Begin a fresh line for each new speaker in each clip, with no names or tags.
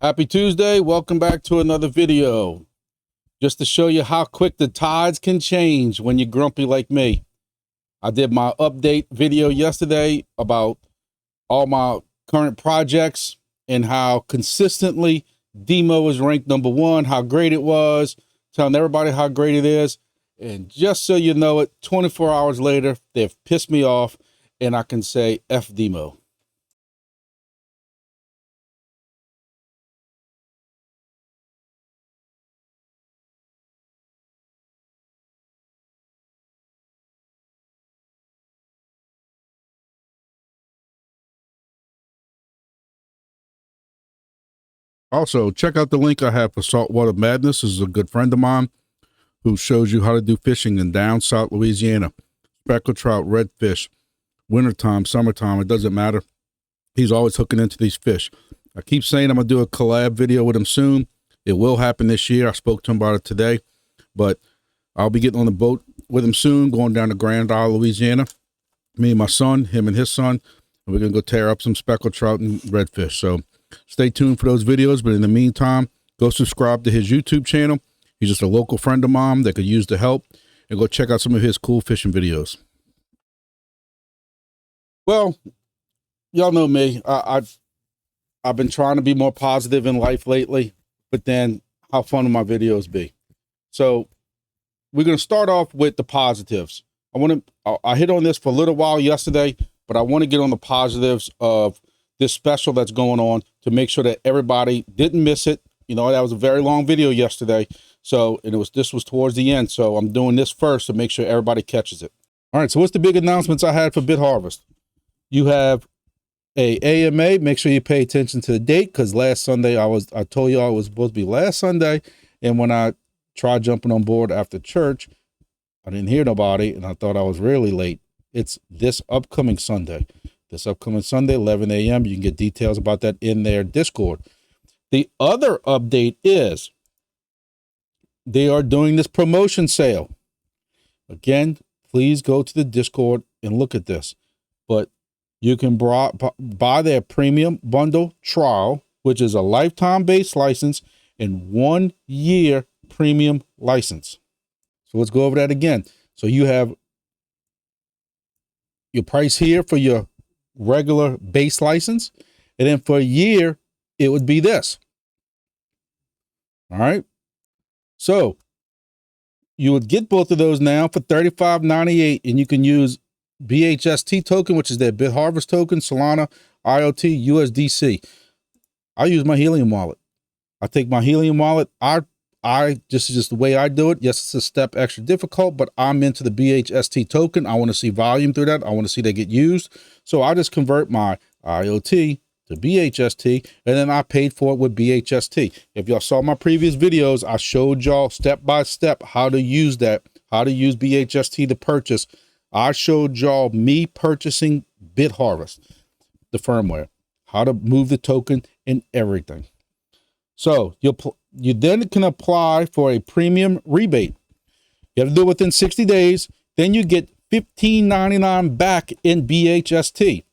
Happy Tuesday. Welcome back to another video. Just to show you how quick the tides can change when you're grumpy like me. I did my update video yesterday about all my current projects and how consistently DIMO is ranked #1, how great it was, telling everybody how great it is. And just so you know it, 24 hours later, they've pissed me off and I can say F DIMO. Also, check out the link I have for Saltwater Madness. This is a good friend of mine who shows you how to do fishing in down South Louisiana. Speckled trout, redfish, wintertime, summertime, it doesn't matter. He's always hooking into these fish. I keep saying I'm going to do a collab video with him soon. It will happen this year. I spoke to him about it today, but I'll be getting on the boat with him soon, going down to Grand Isle, Louisiana. Me and my son, him and his son, and we're going to go tear up some speckled trout and redfish. So stay tuned for those videos, but in the meantime, go subscribe to his YouTube channel. He's just a local friend of mine that could use the help, and go check out some of his cool fishing videos. Well, y'all know me. I've been trying to be more positive in life lately, but then how fun will my videos be? So we're going to start off with the positives. I hit on this for a little while yesterday, but I want to get on the positives of this special that's going on to make sure that everybody didn't miss it. You know, that was a very long video yesterday. So, and this was towards the end. So I'm doing this first to make sure everybody catches it. All right. So what's the big announcements I had for Bit Harvest? You have a AMA. Make sure you pay attention to the date, because last Sunday I told y'all it was supposed to be last Sunday. And when I tried jumping on board after church, I didn't hear nobody, and I thought I was really late. It's this upcoming Sunday. This upcoming Sunday, 11 a.m. You can get details about that in their Discord. The other update is they are doing this promotion sale. Again, please go to the Discord and look at this. But you can buy their premium bundle trial, which is a lifetime base license and 1 year premium license. So let's go over that again. So you have your price here for your regular base license, and then for a year it would be this. All right, so you would get both of those now for $35.98, and you can use bhst token, which is their Bit Harvest token, Solana, IoT, USDC. I use my Helium wallet. I take my Helium wallet. This is just the way I do it. Yes, it's a step extra difficult, but I'm into the bhst token. I want to see volume through that. I want to see that get used. So I just convert my IoT to bhst, and then I paid for it with bhst. If y'all saw my previous videos, I showed y'all step by step how to use that, how to use bhst to purchase. I showed y'all me purchasing Bit Harvest, the firmware, how to move the token and everything. So you then can apply for a premium rebate. You have to do it within 60 days. Then you get $15.99 back in bhst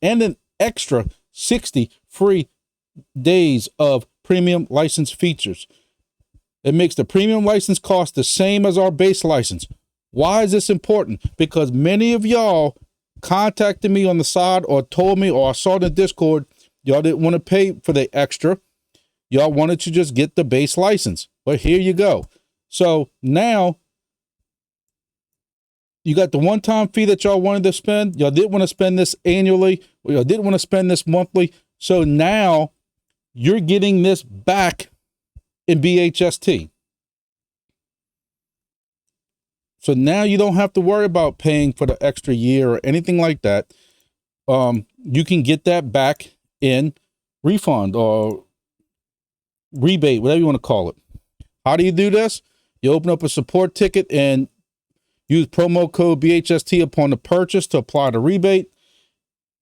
and an extra 60 free days of premium license features. It makes the premium license cost the same as our base license. Why is this important? Because many of y'all contacted me on the side or told me, or I saw in the Discord, y'all didn't want to pay for the extra. Y'all wanted to just get the base license. But here you go. So now you got the one-time fee that y'all wanted to spend. Y'all didn't want to spend this annually. Y'all didn't want to spend this monthly. So now you're getting this back in bhst. So now you don't have to worry about paying for the extra year or anything like that. You can get that back in refund or rebate, whatever you want to call it. How do you do this? You open up a support ticket and use promo code BHST upon the purchase to apply the rebate.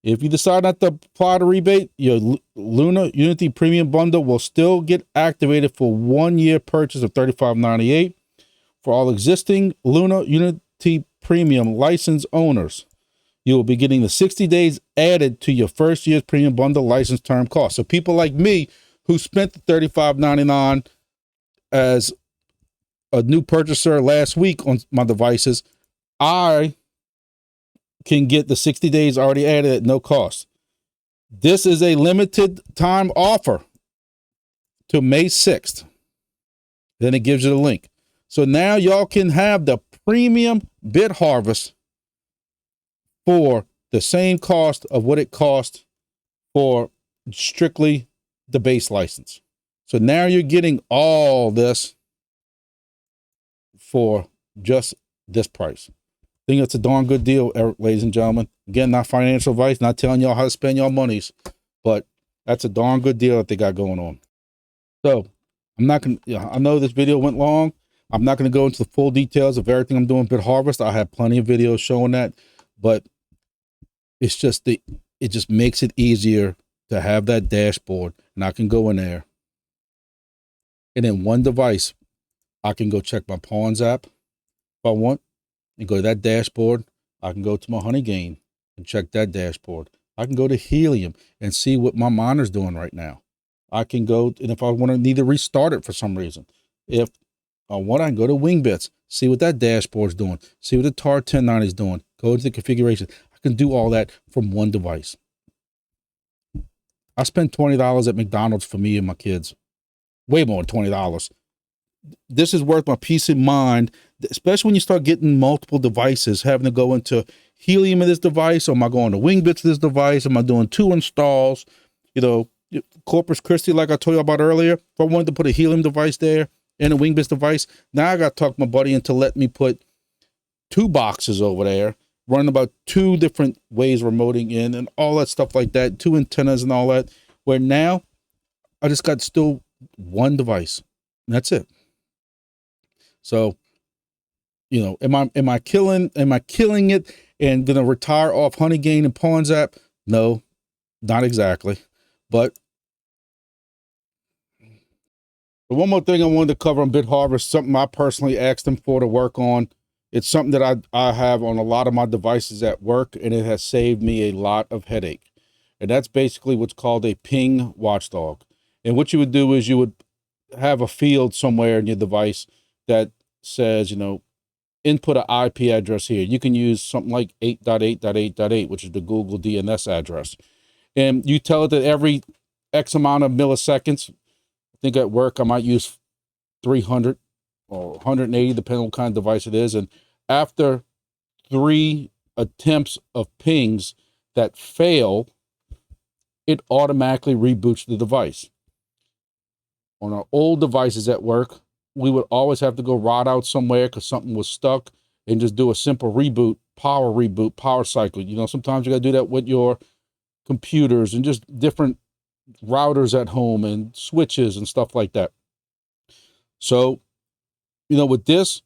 If you decide not to apply the rebate, your Luna Unity Premium Bundle will still get activated for 1 year purchase of $35.98. For all existing Luna Unity Premium license owners, you will be getting the 60 days added to your first year's Premium Bundle license term cost. So people like me who spent the $35.99 as a new purchaser last week on my devices, I can get the 60 days already added at no cost. This is a limited time offer to May 6th. Then it gives you the link. So now y'all can have the premium bit harvest for the same cost of what it cost for strictly the base license. So now you're getting all this for just this price. I think it's a darn good deal, ladies and gentlemen. Again, not financial advice, not telling y'all how to spend your monies, but that's a darn good deal that they got going on. So I'm not going to, I know this video went long. I'm not going to go into the full details of everything I'm doing Bit Harvest. I have plenty of videos showing that, but it's just it just makes it easier to have that dashboard, and I can go in there, and in one device, I can go check my Pawns app if I want, and go to that dashboard. I can go to my Honey Gain and check that dashboard. I can go to Helium and see what my miner's doing right now. I can go, and if I want to need to restart it for some reason, if I want, I can go to Wingbits, see what that dashboard's doing, see what the TAR 1090 is doing, go into the configuration. I can do all that from one device. I spent $20 at McDonald's for me and my kids. Way more than $20. This is worth my peace of mind, especially when you start getting multiple devices, having to go into Helium of this device, or am I going to Wingbits of this device? Am I doing 2 installs? You know, Corpus Christi, like I told you about earlier, if I wanted to put a Helium device there and a Wingbits device, now I got to talk my buddy into let me put 2 boxes over there, running about 2 different ways remoting in and all that stuff like that, 2 antennas and all that, where now I just got still 1 device. And that's it. So, you know, am I killing it and gonna retire off Honey Gain and Pawns app? No, not exactly. But one more thing I wanted to cover on Bit Harvest, something I personally asked them for to work on. It's something that I have on a lot of my devices at work, and it has saved me a lot of headache. And that's basically what's called a ping watchdog. And what you would do is you would have a field somewhere in your device that says, you know, input an IP address here. You can use something like 8.8.8.8, which is the Google DNS address. And you tell it that every X amount of milliseconds, I think at work I might use 300 or 180, depending on what kind of device it is. And after 3 attempts of pings that fail, it automatically reboots the device. On our old devices at work, we would always have to go rot out somewhere because something was stuck and just do a simple reboot, power cycle. You know, sometimes you got to do that with your computers and just different routers at home and switches and stuff like that. So, you know, with this,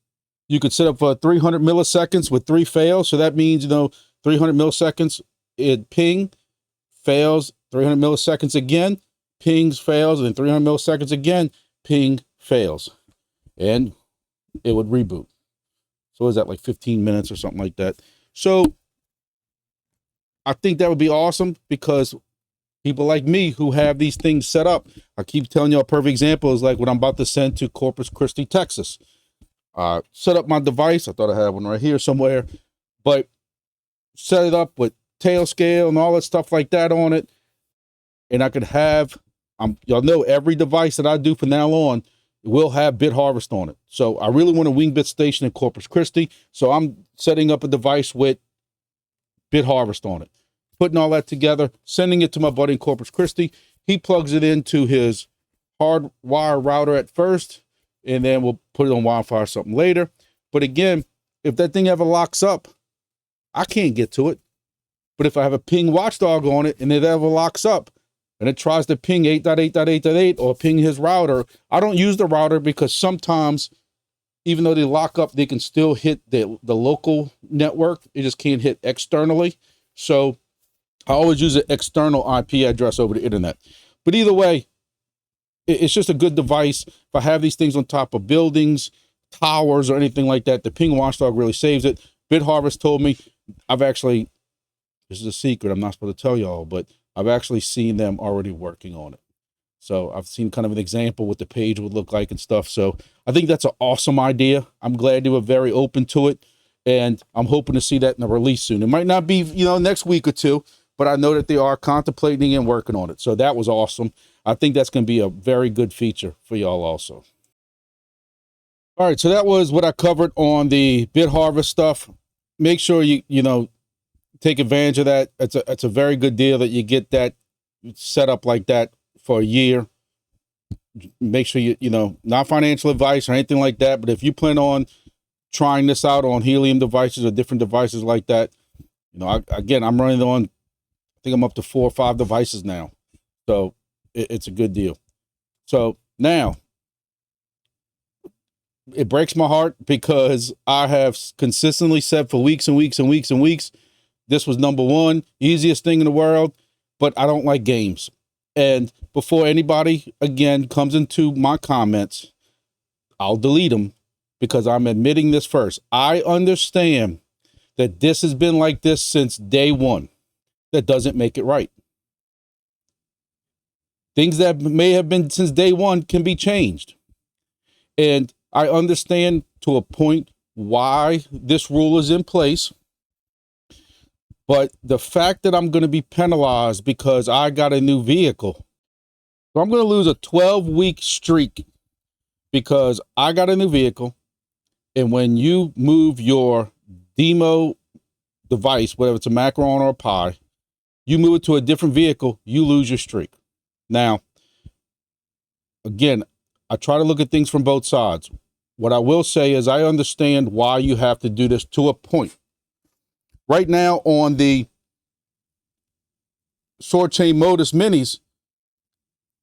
you could set up for 300 milliseconds with 3 fails. So that means, you know, 300 milliseconds, it ping, fails, 300 milliseconds again, pings, fails, and then 300 milliseconds again, ping, fails. And it would reboot. So is that like 15 minutes or something like that? So I think that would be awesome because people like me who have these things set up, I keep telling you a perfect example is like what I'm about to send to Corpus Christi, Texas. Set up my device. I thought I had one right here somewhere, but set it up with tail scale and all that stuff like that on it. And I could have, y'all know every device that I do from now on will have Bit Harvest on it. So I really want a Wingbit station in Corpus Christi. So I'm setting up a device with Bit Harvest on it, putting all that together, sending it to my buddy in Corpus Christi. He plugs it into his hardwire router at first, and then we'll put it on Wi-Fi or something later. But again, if that thing ever locks up, I can't get to it. But if I have a ping watchdog on it and it ever locks up and it tries to ping 8.8.8.8 or ping his router, I don't use the router because sometimes, even though they lock up, they can still hit the local network. It just can't hit externally. So I always use an external IP address over the internet. But either way, it's just a good device. If I have these things on top of buildings, towers, or anything like that, the ping watchdog really saves it. Bit Harvest told me, this is a secret, I'm not supposed to tell y'all, but I've actually seen them already working on it. So I've seen kind of an example what the page would look like and stuff. So I think that's an awesome idea. I'm glad they were very open to it. And I'm hoping to see that in the release soon. It might not be, next week or two, but I know that they are contemplating and working on it. So that was awesome. I think that's going to be a very good feature for y'all also. All right, so that was what I covered on the bit harvest stuff. Make sure you take advantage of that. It's a very good deal that you get that set up like that for a year. Make sure not financial advice or anything like that, but if you plan on trying this out on helium devices or different devices like that, I'm running on, I think I'm up to 4 or 5 devices now. So it's a good deal. So now it breaks my heart because I have consistently said for weeks and weeks and weeks and weeks, this was number one, easiest thing in the world, but I don't like games. And before anybody, again, comes into my comments, I'll delete them because I'm admitting this first. I understand that this has been like this since day one. That doesn't make it right. Things that may have been since day one can be changed. And I understand to a point why this rule is in place. But the fact that I'm going to be penalized because I got a new vehicle, so I'm going to lose a 12-week streak because I got a new vehicle. And when you move your DIMO device, whether it's a Macaron or a Pi, you move it to a different vehicle, you lose your streak. Now, again, I try to look at things from both sides. What I will say is I understand why you have to do this to a point. Right now on the Sword Chain Modus Minis,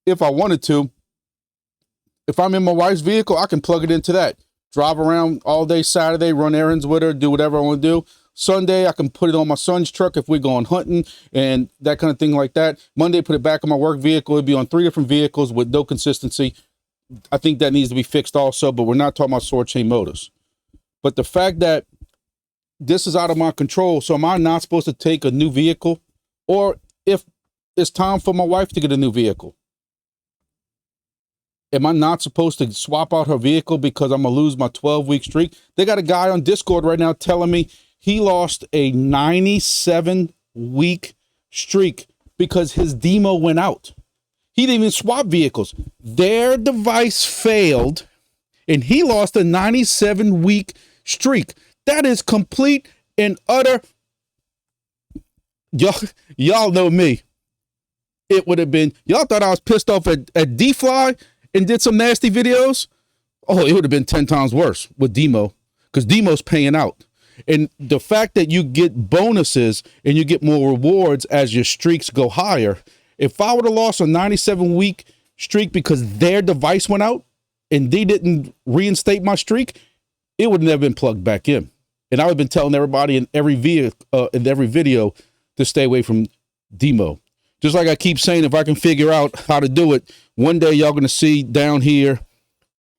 if I wanted to, if I'm in my wife's vehicle, I can plug it into that. Drive around all day Saturday, run errands with her, do whatever I want to do. Sunday, I can put it on my son's truck if we're going hunting and that kind of thing like that. Monday, put it back on my work vehicle. It'd be on 3 different vehicles with no consistency. I think that needs to be fixed also, but we're not talking about Sword Chain Modus. But the fact that this is out of my control, so am I not supposed to take a new vehicle? Or if it's time for my wife to get a new vehicle, am I not supposed to swap out her vehicle because I'm going to lose my 12-week streak? They got a guy on Discord right now telling me he lost a 97-week streak because his DIMO went out. He didn't even swap vehicles. Their device failed, and he lost a 97-week streak. That is complete and utter. Y'all know me. It would have been, y'all thought I was pissed off at D-Fly and did some nasty videos. Oh, it would have been 10 times worse with DIMO because DIMO's paying out. And the fact that you get bonuses and you get more rewards as your streaks go higher. If I would have lost a 97-week streak because their device went out and they didn't reinstate my streak, it would never been plugged back in. And I would have been telling everybody in every video to stay away from DIMO. Just like I keep saying, if I can figure out how to do it, one day y'all going to see down here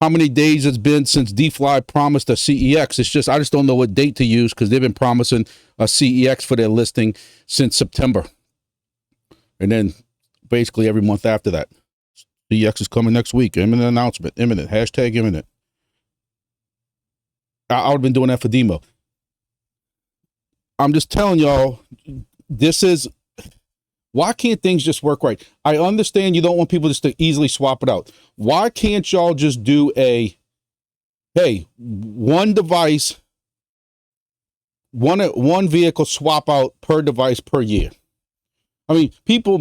how many days it's been since D-Fly promised a CEX. It's just, I just don't know what date to use because they've been promising a CEX for their listing since September. And then basically every month after that. CEX is coming next week. Imminent announcement. Imminent. Hashtag imminent. I would have been doing that for DIMO. I'm just telling y'all, this is, why can't things just work right? I understand you don't want people just to easily swap it out. Why can't y'all just do hey, one device, one vehicle swap out per device per year? I mean,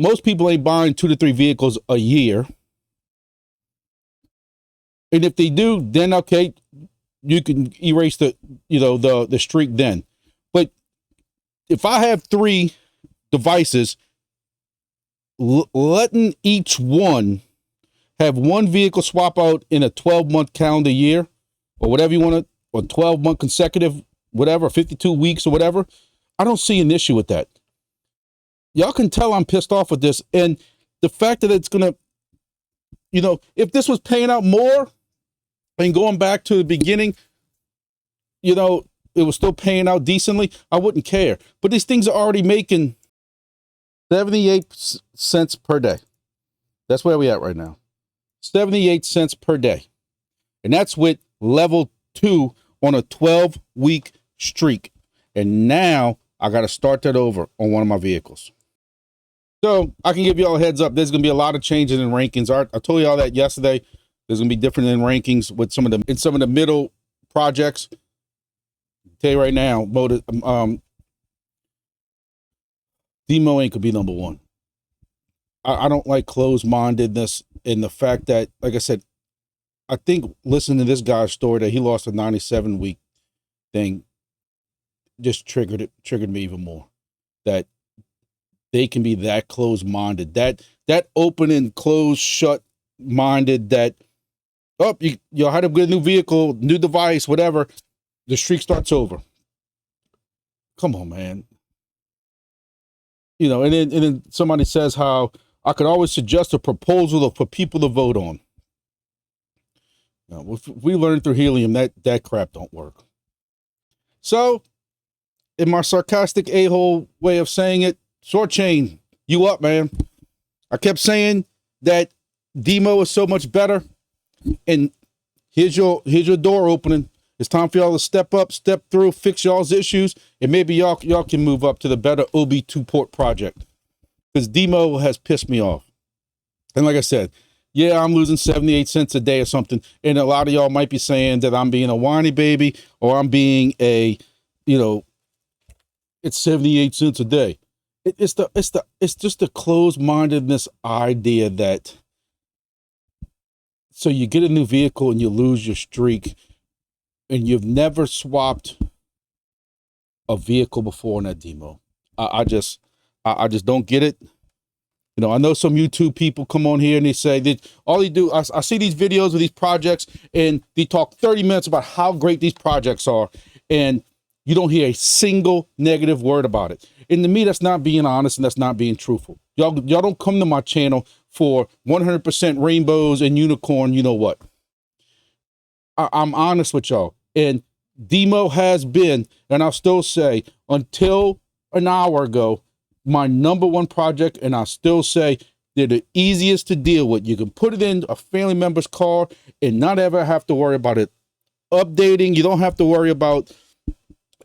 most people ain't buying 2 to 3 vehicles a year. And if they do, then okay, you can erase the streak then. But if I have 3 devices, letting each one have one vehicle swap out in a 12-month calendar year or whatever you want to, or 12-month consecutive, whatever, 52 weeks or whatever, I don't see an issue with that. Y'all can tell I'm pissed off with this. And the fact that it's going to, if this was paying out more and going back to the beginning, it was still paying out decently, I wouldn't care. But these things are already making 78 cents per day. That's where we at right now. 78 cents per day. And that's with level 2 on a 12-week streak. And now I got to start that over on one of my vehicles. So I can give you all a heads up. There's going to be a lot of changes in rankings. I told you all that yesterday. There's going to be different in rankings with some of the middle projects. I'll tell you right now, DIMO ain't could be number one. I don't like closed-mindedness and the fact that, like I said, I think listening to this guy's story that he lost a 97-week thing just triggered me even more. That they can be that closed-minded, that open and closed, shut-minded. That you had a good new vehicle, new device, whatever. The streak starts over. Come on, man. You know, and then somebody says how I could always suggest a proposal for people to vote on. Now, we learned through helium that crap don't work. So, in my sarcastic a-hole way of saying it, short chain, you up, man. I kept saying that DIMO is so much better, and here's your door opening. It's time for y'all to step up, step through, fix y'all's issues, and maybe y'all can move up to the better OB2 port project. Because DIMO has pissed me off. And like I said, yeah, I'm losing 78 cents a day or something. And a lot of y'all might be saying that I'm being a whiny baby, or I'm being a, it's 78 cents a day. It's just the closed-mindedness idea that, so you get a new vehicle and you lose your streak, and you've never swapped a vehicle before in that DIMO. I just don't get it. I know some YouTube people come on here and they say that all they do, I see these videos of these projects and they talk 30 minutes about how great these projects are, and you don't hear a single negative word about it. And to me, that's not being honest and that's not being truthful. Y'all don't come to my channel for 100% rainbows and unicorn, you know what. I'm honest with y'all. And DIMO has been, and I'll still say, until an hour ago, my number one project, and I'll still say they're the easiest to deal with. You can put it in a family member's car and not ever have to worry about it updating. You don't have to worry about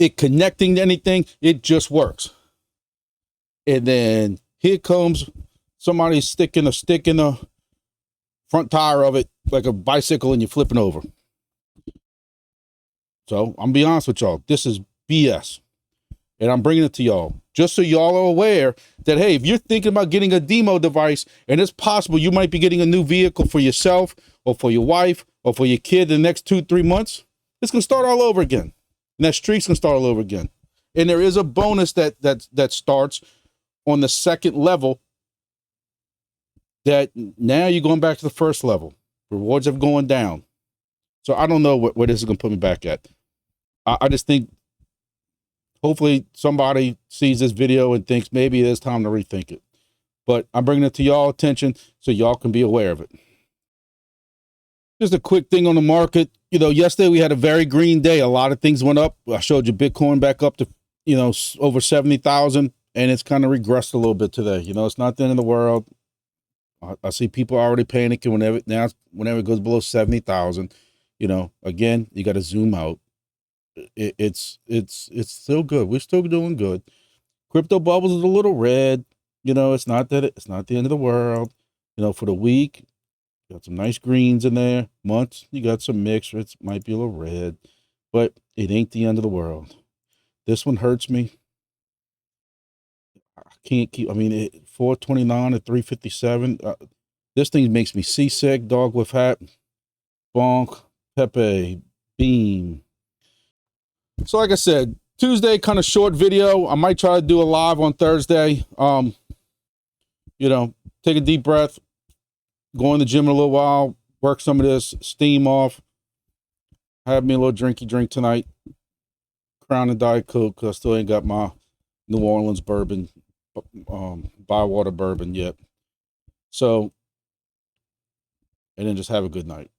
it connecting to anything. It just works. And then here comes somebody sticking a stick in the front tire of it like a bicycle, and you're flipping over. So I'm be honest with y'all, this is BS. And I'm bringing it to y'all just so y'all are aware that, hey, if you're thinking about getting a DIMO device, and it's possible you might be getting a new vehicle for yourself or for your wife or for your kid in the next 2-3 months, it's going to start all over again. And that streak's going to start all over again. And there is a bonus that starts on the second level, that now you're going back to the first level. Rewards have gone down. So I don't know where this is going to put me back at. I just think hopefully somebody sees this video and thinks maybe it is time to rethink it. But I'm bringing it to y'all attention so y'all can be aware of it. Just a quick thing on the market. Yesterday we had a very green day. A lot of things went up. I showed you Bitcoin back up to, over 70,000, and it's kind of regressed a little bit today. It's not the end of the world. I see people already panicking whenever it goes below 70,000. Again, you got to zoom out. It's still good. We're still doing good. Crypto bubbles is a little red. It's not the end of the world. For the week, got some nice greens in there. Months, you got some mixed. It might be a little red, but it ain't the end of the world. This one hurts me. I can't keep. 429 at 357. This thing makes me seasick. Dog with hat. Bonk. Pepe. Beam. So like I said, Tuesday, kind of short video. I might try to do a live on Thursday. Take a deep breath, go in the gym in a little while, work some of this steam off, have me a little drinky drink tonight, Crown and Diet Coke, because I still ain't got my New Orleans bourbon, Bywater bourbon yet. So, and then just have a good night.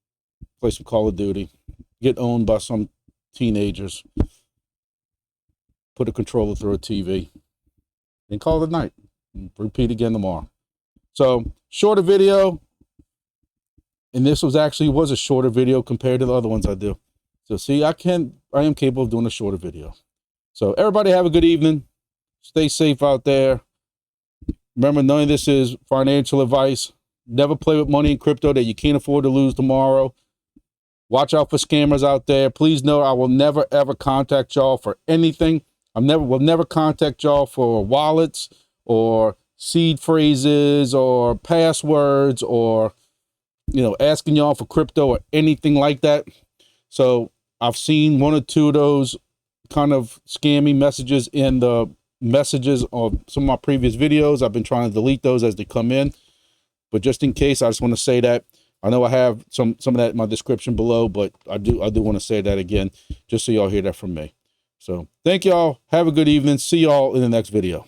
Play some Call of Duty, get owned by some teenagers, put a controller through a TV, and call it a night. Repeat again tomorrow. So shorter video. And this was a shorter video compared to the other ones I do. So see, I am capable of doing a shorter video. So everybody have a good evening. Stay safe out there. Remember, none of this is financial advice. Never play with money in crypto that you can't afford to lose tomorrow. Watch out for scammers out there. Please know I will never, ever contact y'all for anything. Will never contact y'all for wallets or seed phrases or passwords or, you know, asking y'all for crypto or anything like that. So I've seen one or two of those kind of scammy messages in the messages of some of my previous videos. I've been trying to delete those as they come in, but just in case, I just want to say that. I know I have some of that in my description below, but I do want to say that again, just so y'all hear that from me. So thank y'all. Have a good evening. See y'all in the next video.